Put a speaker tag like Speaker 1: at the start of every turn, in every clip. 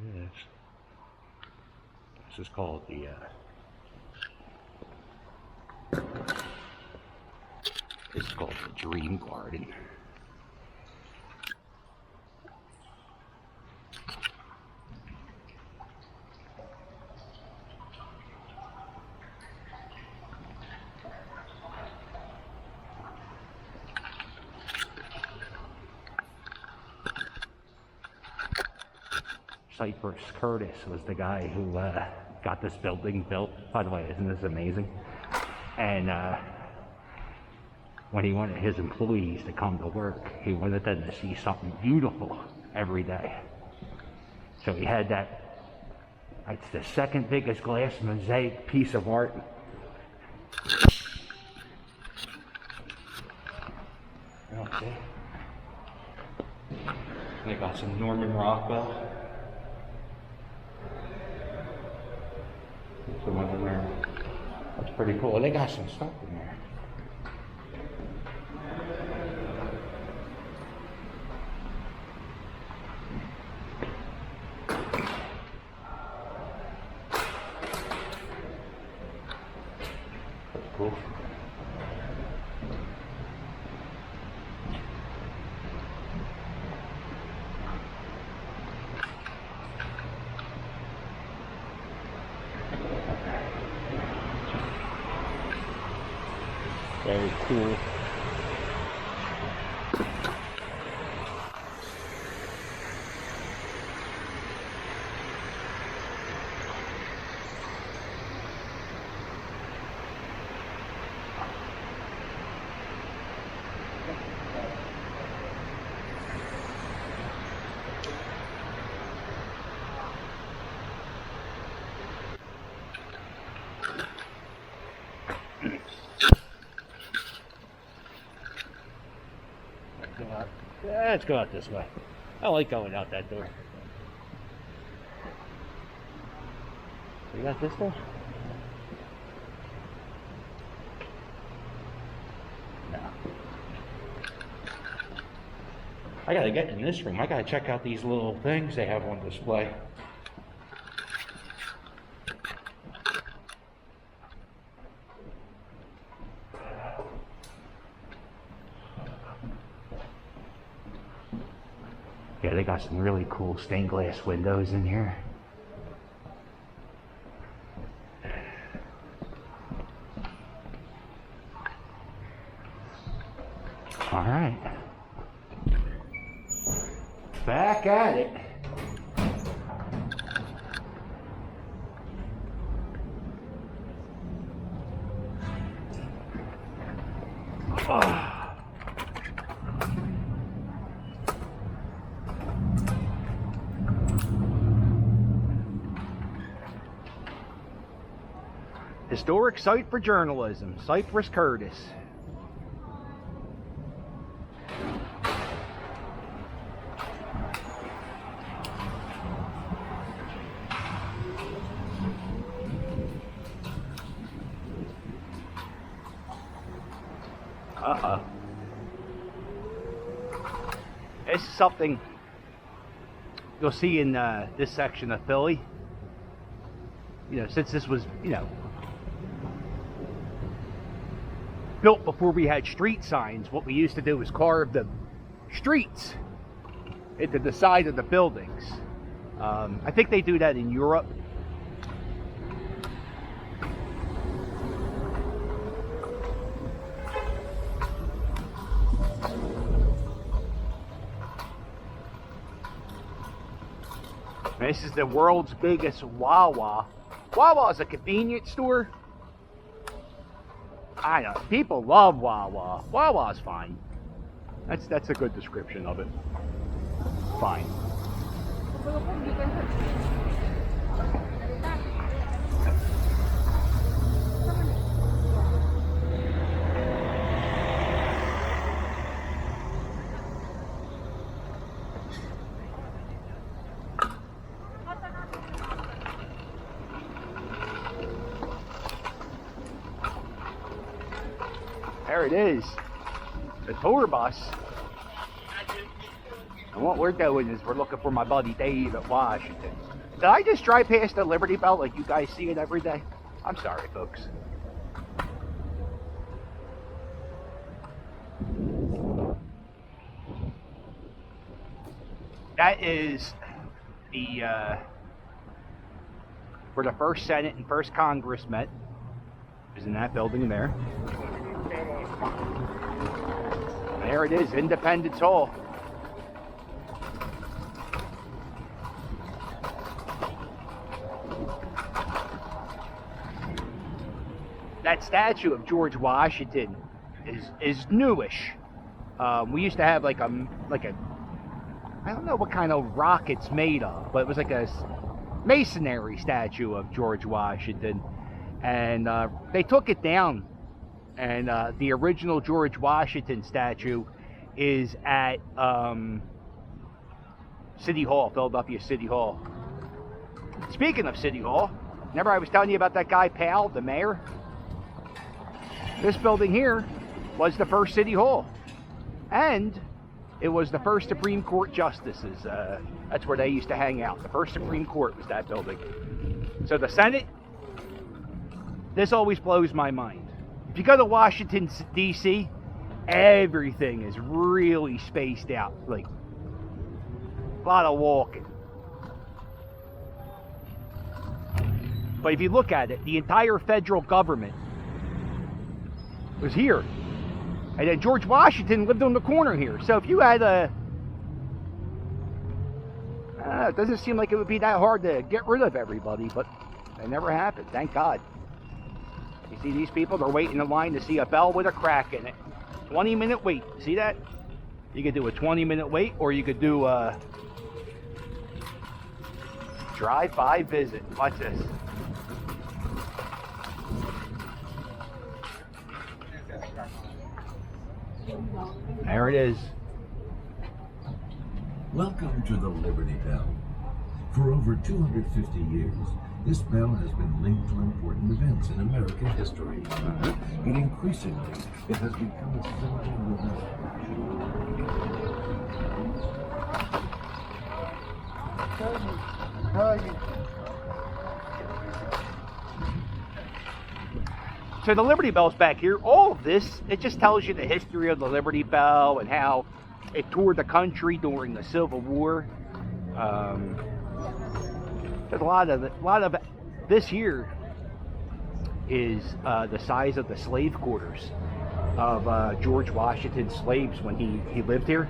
Speaker 1: This is called the Dream Garden. Cypress Curtis was the guy who got this building built. By the way, isn't this amazing? And when he wanted his employees to come to work, he wanted them to see something beautiful every day. So he had that, it's the second biggest glass mosaic piece of art. Okay. They got some Norman Rockwell. Some of them there. That's pretty cool. They got some stuff in there. That's cool. Very cool. Let's go out this way. I like going out that door. You got this door? No. I gotta get in this room. I gotta check out these little things they have on display. Yeah, they got some really cool stained glass windows in here. All right. Back at it. Oh. Historic site for journalism, Cypress Curtis. This is something you'll see in this section of Philly. You know, since this was, you know, built before we had street signs, what we used to do was carve the streets into the side of the buildings. I think they do that in Europe. This is the world's biggest Wawa. Wawa is a convenience store. I know, people love Wawa. Wawa's fine. That's a good description of it. Fine. There it is, the tour bus.
Speaker 2: And what we're doing is we're looking for my buddy Dave at Washington. Did I just drive past the Liberty Bell like you guys see it every day? I'm sorry, folks. That is the where the first Senate and first Congress met. Is in that building there. There it is, Independence Hall. That statue of George Washington is newish. We used to have like a I don't know what kind of rock it's made of, but it was like a masonry statue of George Washington, and they took it down. And the original George Washington statue is at City Hall, Philadelphia City Hall. Speaking of City Hall, remember I was telling you about that guy Powell, the mayor? This building here was the first City Hall. And it was the first Supreme Court justices. That's where they used to hang out. The first Supreme Court was that building. So the Senate, this always blows my mind. If you go to Washington, D.C., everything is really spaced out. Like, a lot of walking. But if you look at it, the entire federal government was here. And then George Washington lived on the corner here. So if you had it doesn't seem like it would be that hard to get rid of everybody, but it never happened, thank God. You see these people, they're waiting in line to see a bell with a crack in it. 20-minute wait, see that? You could do a 20-minute wait, or you could do a drive-by visit. Watch this. There it is.
Speaker 3: Welcome to the Liberty Bell. For over 250 years, this bell has been linked to important events in American history. But increasingly, it has become a symbol of
Speaker 2: So the Liberty Bell's back here. All of this, it just tells you the history of the Liberty Bell and how it toured the country during the Civil War. There's a lot of this here is the size of the slave quarters of George Washington's slaves when he lived here.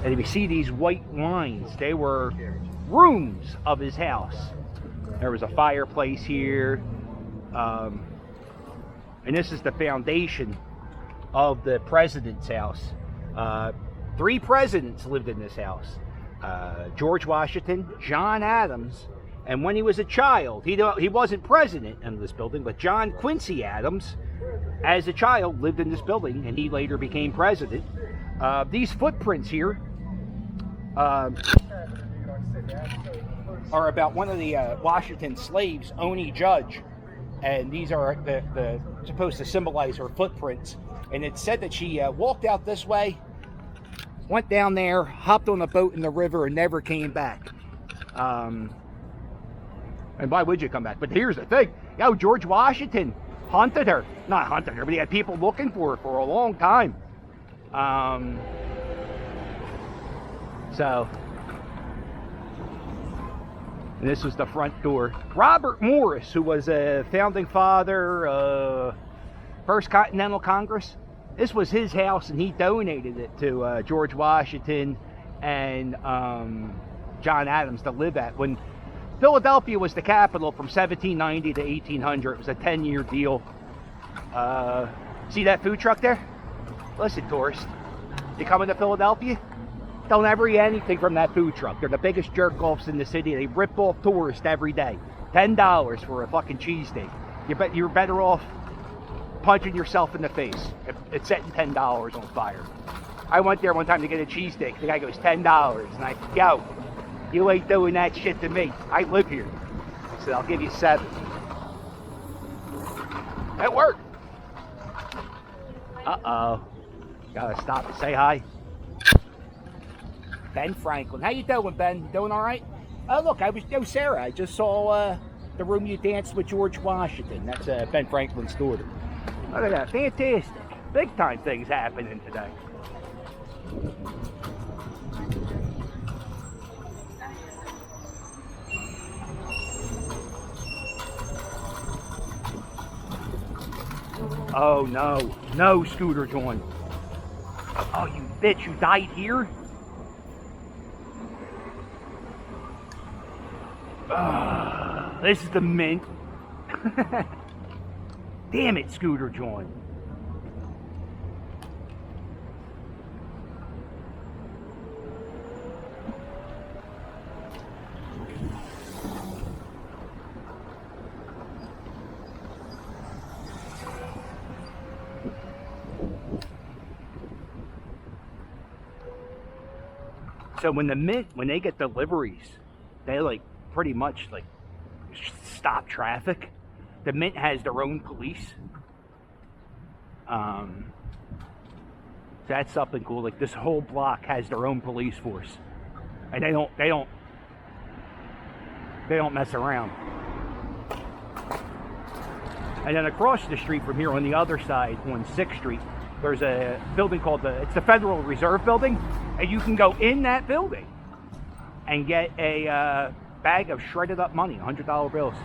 Speaker 2: And if you see these white lines, they were rooms of his house. There was a fireplace here. And this is the foundation of the president's house. 3 presidents lived in this house. George Washington, John Adams, and when he was a child, he wasn't president in this building, but John Quincy Adams, as a child, lived in this building, and he later became president. These footprints here are about one of the Washington slaves, Oni Judge, and these are the supposed to symbolize her footprints. And it's said that she walked out this way, went down there, hopped on a boat in the river, and never came back. And why would you come back? But here's the thing, George Washington not hunted her, but he had people looking for her for a long time. So, and this was the front door. Robert Morris, who was a founding father, First Continental Congress, this was his house, and he donated it to George Washington and John Adams to live at. When Philadelphia was the capital from 1790 to 1800, it was a 10-year deal. See that food truck there? Listen, tourist, you coming to Philadelphia? Don't ever eat anything from that food truck. They're the biggest jerk-offs in the city. They rip off tourists every day. $10 for a fucking cheesesteak. You're better off punching yourself in the face. It's setting $10 on fire. I went there one time to get a cheesesteak. The guy goes, $10. And I said, yo, you ain't doing that shit to me. I live here. I said, I'll give you $7. It worked. Uh-oh. Gotta stop and say hi. Ben Franklin. How you doing, Ben? You doing all right? Oh, look, Sarah, I just saw the room you danced with George Washington. That's Ben Franklin's daughter. Look at that. Fantastic. Big time things happening today. Oh, no. No, Scooter Jawn. Oh, you bitch. You died here? This is the mint. Damn it, Scooter Jawn. So when they get deliveries, they like pretty much like stop traffic. The Mint has their own police. So that's something cool. Like this whole block has their own police force, and they don't mess around. And then across the street from here, on the other side, on 6th Street, there's a building called it's the Federal Reserve Building, and you can go in that building and get a bag of shredded up money, $100 bills.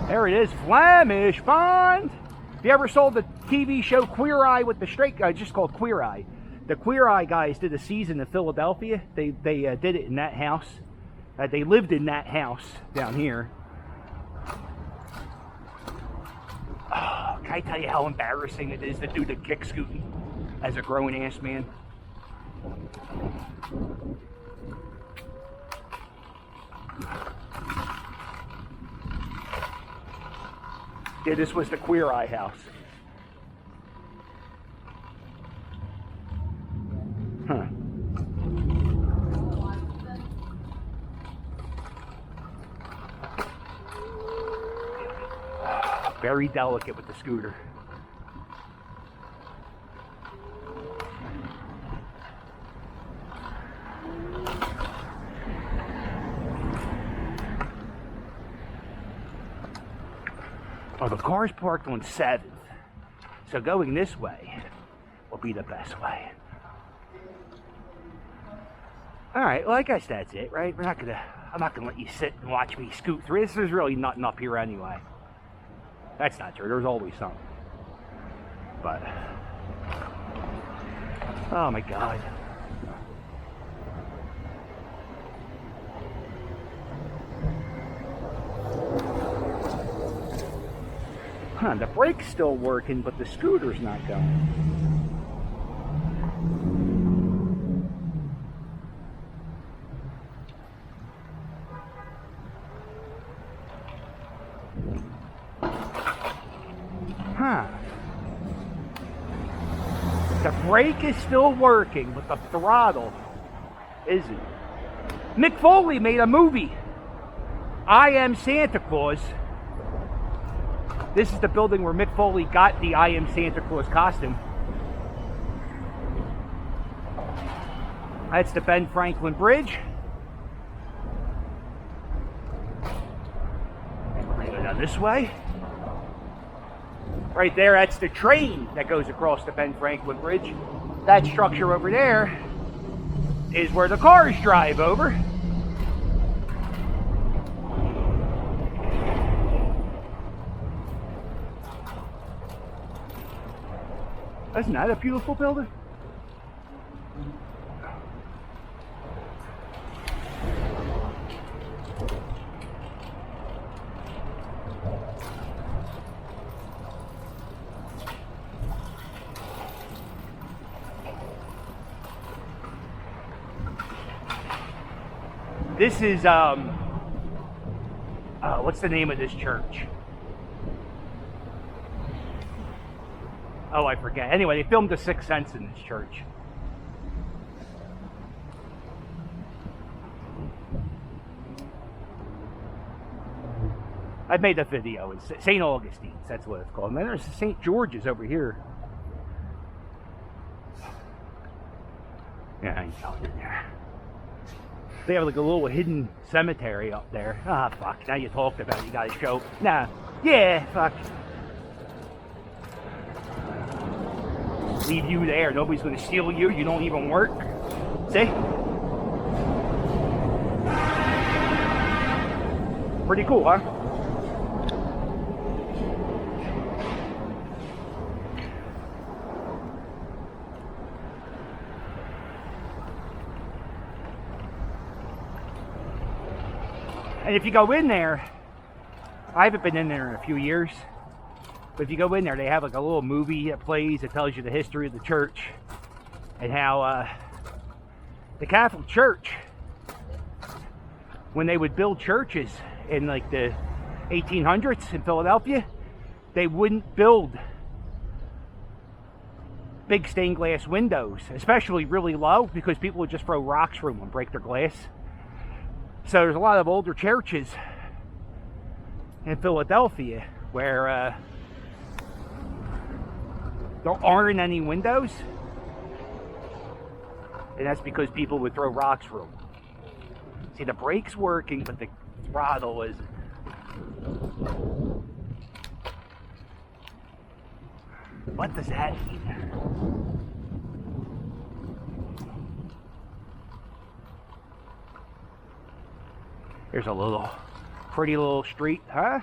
Speaker 2: There it is, Flemish Bond. If you ever saw the TV show Queer Eye with the straight guy, just called Queer Eye. The Queer Eye guys did a season in Philadelphia. They did it in that house. They lived in that house down here. Oh, can I tell you how embarrassing it is to do the kick scooting as a grown-ass man? Yeah, this was the Queer Eye house. Huh. Very delicate with the scooter. Oh, the car's parked on 7th, so going this way will be the best way. All right, well, I guess that's it, right? I'm not gonna let you sit and watch me scoot through. This is really nothing up here anyway. That's not true. There's always something. But oh my God. Huh, the brake's still working, but the scooter's not going. Huh. The brake is still working, but the throttle isn't. Mick Foley made a movie, I Am Santa Claus. This is the building where Mick Foley got the I Am Santa Claus costume. That's the Ben Franklin Bridge. We're gonna go down this way. Right there, that's the train that goes across the Ben Franklin Bridge. That structure over there is where the cars drive over. Isn't that a beautiful building? This is, what's the name of this church? Oh, I forget. Anyway, they filmed The Sixth Sense in this church. I've made a video. It's St. Augustine's, that's what it's called. And then there's St. George's over here. Yeah, I ain't going in there. They have like a little hidden cemetery up there. Ah, fuck. Now you talked about it, you gotta show. Nah. Yeah, fuck. Leave you there. Nobody's gonna steal you. You don't even work. See? Pretty cool, huh? And if you go in there, I haven't been in there in a few years, but if you go in there, they have like a little movie that plays that tells you the history of the church and how the Catholic Church, when they would build churches in like the 1800s in Philadelphia, they wouldn't build big stained glass windows, especially really low, because people would just throw rocks through them and break their glass. So there's a lot of older churches in Philadelphia where there aren't any windows, and that's because people would throw rocks through them. See, the brake's working, but the throttle isn't. What does that mean? Here's a little pretty little street, huh?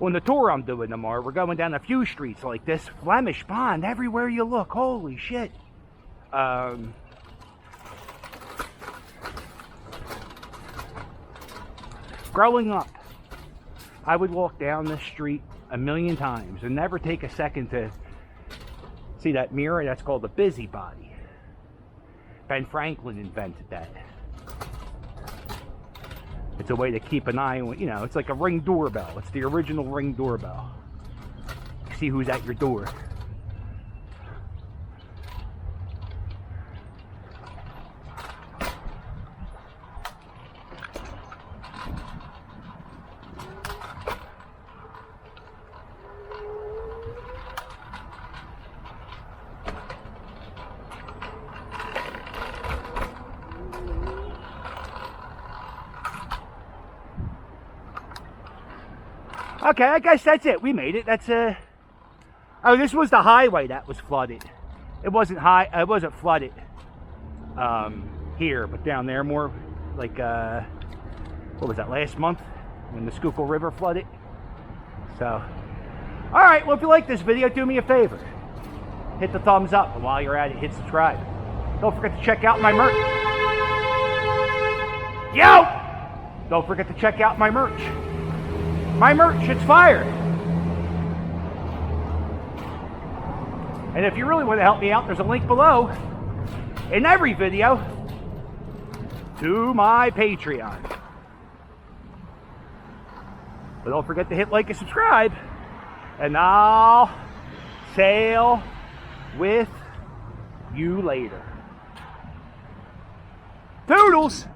Speaker 2: On the tour I'm doing tomorrow, we're going down a few streets like this. Flemish Bond, everywhere you look. Holy shit. Growing up, I would walk down this street a million times and never take a second to see that mirror. That's called a busybody. Ben Franklin invented that. It's a way to keep an eye on, you know, it's like a Ring doorbell. It's the original Ring doorbell. See who's at your door. Okay, I guess that's it. We made it. That's oh, this was the highway that was flooded. It wasn't it wasn't flooded here, but down there more like what was that, last month when the Schuylkill River flooded. So, all right. Well, if you like this video, do me a favor. Hit the thumbs up, and while you're at it, hit subscribe. Don't forget to check out my merch. Yo! Don't forget to check out my merch. My merch, it's fire. And if you really want to help me out, there's a link below in every video to my Patreon. But don't forget to hit like and subscribe, and I'll sail with you later. Toodles!